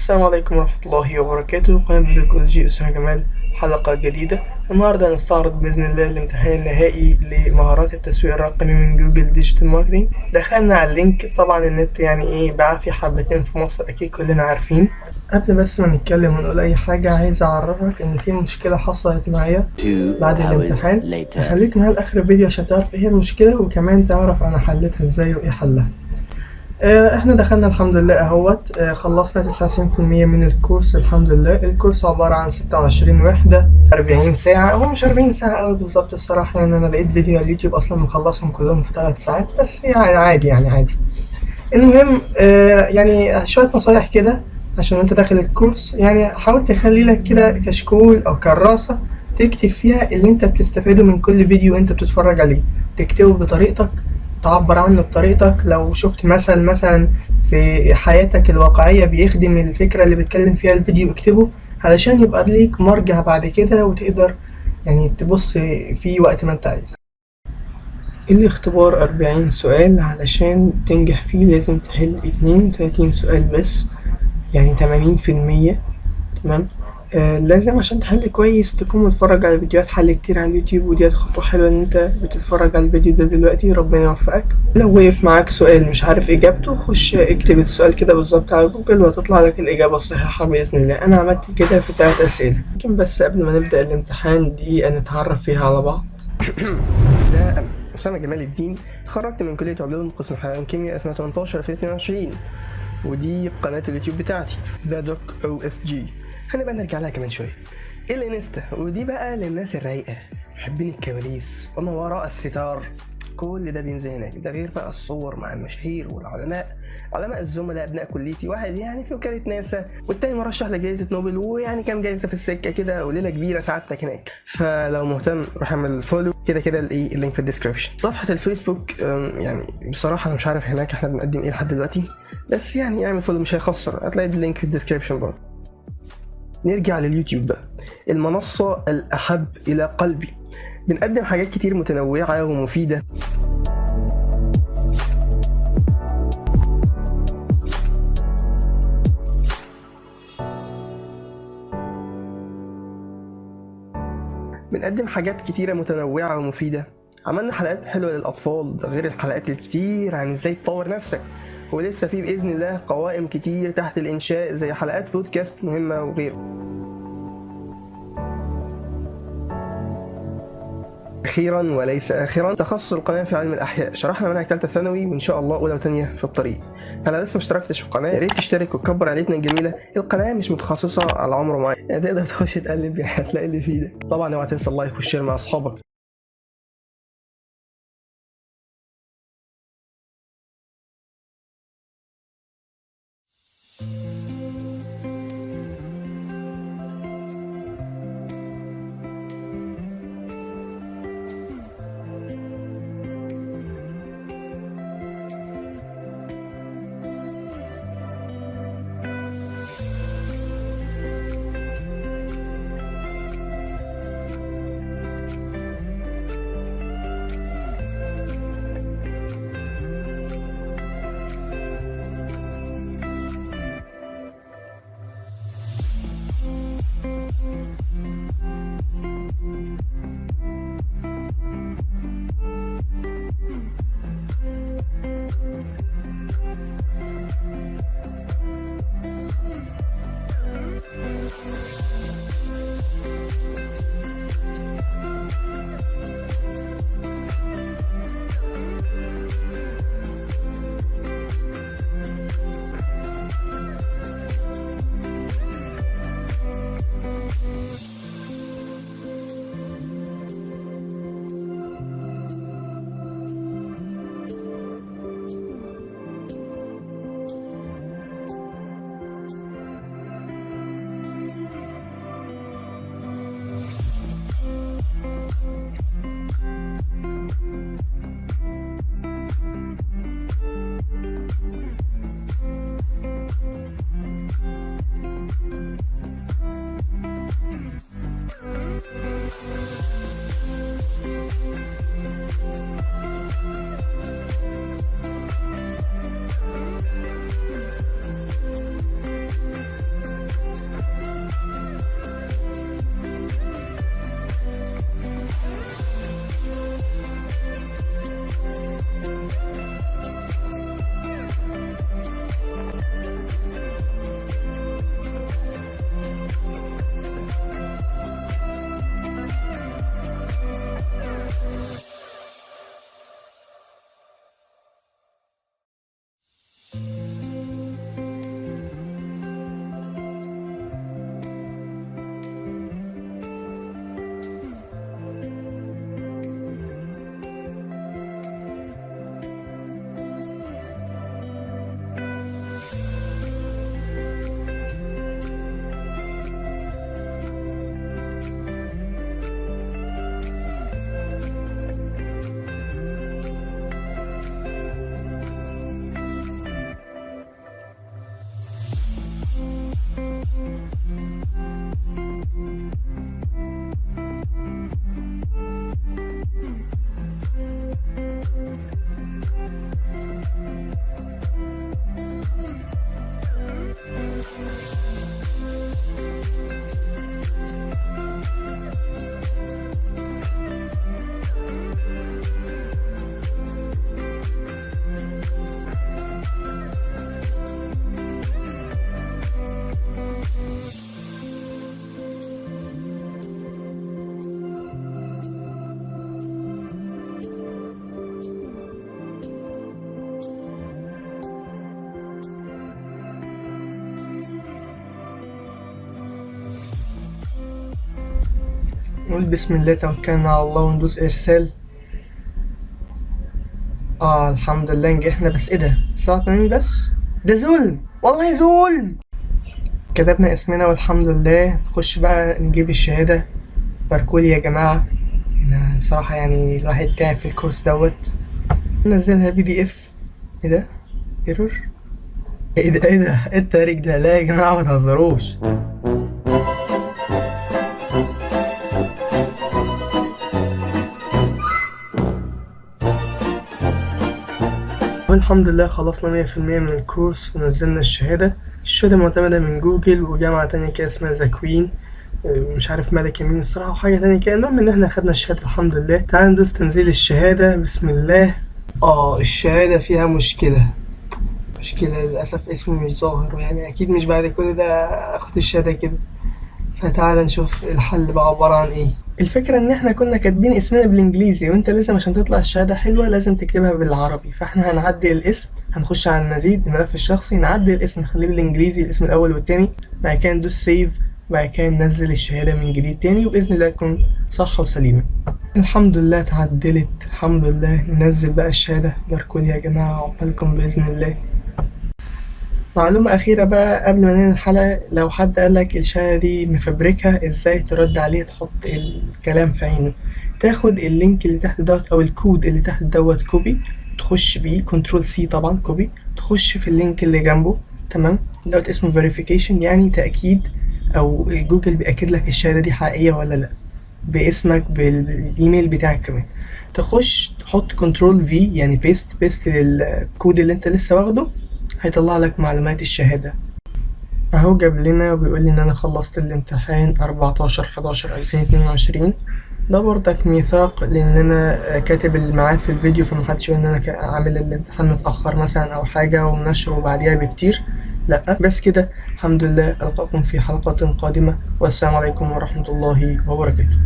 السلام عليكم ورحمة الله وبركاته. قناة بيكوز جي أسامة جمال، حلقة جديدة. النهاردة هنستعرض بإذن الله الامتحان النهائي لمهارات التسويق الرقمي من جوجل ديجيتال ماركتينج. دخلنا على اللينك. طبعا النت يعني ايه بعافية حبتين في مصر، أكيد كلنا عارفين. قبل بس ما نتكلم ونقول أي حاجة، عايز أعرفك إن في مشكلة حصلت معايا بعد الامتحان. خليك معايا لآخر الفيديو عشان تعرف ايه هي المشكلة، وكمان تعرف أنا حلتها ازاي وايه حلها. احنا دخلنا الحمد لله اهوت. خلصنا 99% من الكورس الحمد لله. الكورس عبارة عن 26 وحدة 40 ساعة. هو مش 40 ساعة قوي بالظبط الصراحة، لأن أنا لقيت فيديو على اليوتيوب أصلا مخلصهم كلهم في 3 ساعات، بس يعني عادي عادي. المهم يعني شوية نصايح كده عشان انت داخل الكورس. يعني حاول تخلي لك كده كشكول أو كراسة تكتب فيها اللي انت بتستفاده من كل فيديو انت بتتفرج عليه. تكتبه بطريقتك، تعبر عنه بطريقتك. لو شفت مثلا في حياتك الواقعية بيخدم الفكرة اللي بتكلم فيها الفيديو، اكتبه علشان يبقى ليك مرجع بعد كده وتقدر يعني تبص فيه وقت ما انت عايز. الاختبار 40 سؤال، علشان تنجح فيه لازم تحل 32 سؤال بس، يعني 80%. تمام. لازم عشان تحل كويس تكون متفرج على فيديوهات حل كتير على اليوتيوب، ودي خطوة حلوة ان انت بتتفرج على الفيديو ده دلوقتي. ربنا يوفقك. لو وقف معاك سؤال مش عارف اجابته، خش اكتب السؤال كده بالظبط على جوجل وهتطلع لك الاجابة الصحيحة بإذن الله. انا عملت كده في 3 اسئلة. لكن بس قبل ما نبدأ الامتحان دي نتعرف فيها على بعض. ده أنا أسامة جمال الدين، اتخرجت من كلية علوم قسم حيوان كيمياء 2018 2022، ودي قناة اليوتيوب بتاعتي ذا دوك او اس جي. هنبقى نرجع لها كمان شوية. الانستا، ودي بقى للناس الرايقة محبين الكواليس وما وراء الستار. كل ده بينزل هناك. ده غير بقى الصور مع المشاهير والعلماء، علماء الزملاء ابناء كليتي. واحد يعني في وكالة ناسا، والتاني مرشح لجائزة نوبل، ويعني كام جائزة في السكة كده، وليلة كبيرة سعادتك هناك. فلو مهتم روح اعمل فولو كده اللينك في الديسكريبشن. صفحة الفيسبوك يعني بصراحة انا مش عارف هناك احنا بنقدم ايه لحد دلوقتي، بس يعني اعمل فولو مش هيخسر، هتلاقي اللينك في الديسكريبشن برضه. نرجع لليوتيوب بقى، المنصة الأحب إلى قلبي. بنقدم حاجات كتير متنوعة ومفيدة. بنقدم حاجات كتيرة متنوعة ومفيدة. عملنا حلقات حلوة للأطفال، ده غير الحلقات الكتير عن ازاي تطور نفسك. ولسه في بإذن الله قوائم كتير تحت الإنشاء، زي حلقات بودكاست مهمة وغيره. أخيرا وليس آخرا، تخصص القناة في علم الأحياء. شرحنا منهج تالتة ثانوي، وإن شاء الله أولى وتانية في الطريق. فلو لسه مشتركتش في القناة، يا ريت تشترك وتكبر عيلتنا الجميلة. القناة مش متخصصة على عمر معين، يعني تقدر تخش تقلب هتلاقي اللي فيه ده. طبعا اوعى تنسى اللايك والشير مع أصحابك. نقول بسم الله توكلنا على الله وندوس ارسال. الحمد لله نجحنا. بس ايه ده 87 بس؟ ده ظلم والله ظلم. كتبنا اسمنا والحمد لله. نخش بقى نجيب الشهادة. باركولي يا جماعة. أنا بصراحة يعني الواحد تعب في الكورس دوت. نزلها PDF. ايه ده؟ ايرور؟ ايه التاريخ ده؟ لا يا جماعة متهزروش. والحمد لله خلصنا 100% من الكورس ونزلنا الشهادة. الشهادة معتمدة من جوجل وجامعة تانية كده اسمها ذا كوين، مش عارف ملك يمين الصراحة وحاجة تانية كده. المهم إن احنا خدنا الشهادة الحمد لله. تعال ندوس تنزيل الشهادة. بسم الله. الشهادة فيها مشكلة للأسف، اسمي مش ظاهر، يعني أكيد مش بعد كل ده أخد الشهادة كده. فتعال نشوف الحل بقى عبارة عن ايه. الفكرة ان احنا كنا كاتبين اسمنا بالانجليزي، وانت لازم عشان تطلع الشهادة حلوة لازم تكتبها بالعربي. فاحنا هنعدل الاسم، هنخش على المزيد الملف الشخصي، نعدل الاسم نخليه بالانجليزي الاسم الاول والتاني، بعد كده ندوس سيف، بعد كده ننزل الشهادة من جديد تاني، وبإذن الله تكون صح وسليمة. الحمد لله اتعدلت الحمد لله. ننزل بقى الشهادة. باركولي يا جماعة عقبالكم بإذن الله. معلومة أخيرة بقى قبل ما ننهي الحلقة، لو حد قالك الشهادة دي مفبركة ازاي ترد عليه؟ تحط الكلام في عينه. تاخد اللينك اللي تحت دوت أو الكود اللي تحت دوت كوبي، تخش بيه كنترول C طبعا كوبي، تخش في اللينك اللي جنبه. تمام. دوت اسمه verification، يعني تأكيد، أو جوجل بيأكد لك الشهادة دي حقيقية ولا لأ، باسمك بالإيميل بتاعك كمان. تخش تحط كنترول V يعني بيست للكود اللي انت لسه واخده، هيطلع لك معلومات الشهادة. اهو جاب لنا وبيقول لي ان انا خلصت الامتحان 14/11/2022. ده برضك ميثاق لان انا كاتب الميعاد في الفيديو، فمحدش يقول ان انا عامل الامتحان متأخر مثلا او حاجة ومنشره بعديها بكتير. لا بس كده. الحمد لله. القاكم في حلقة قادمة، والسلام عليكم ورحمة الله وبركاته.